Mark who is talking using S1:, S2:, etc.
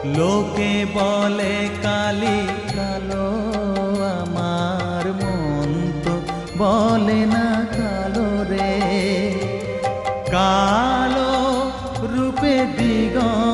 S1: লোকে বলে কালি কালো, আমার মন তো বলে না কালো রে। কালো রূপে দিগন্ত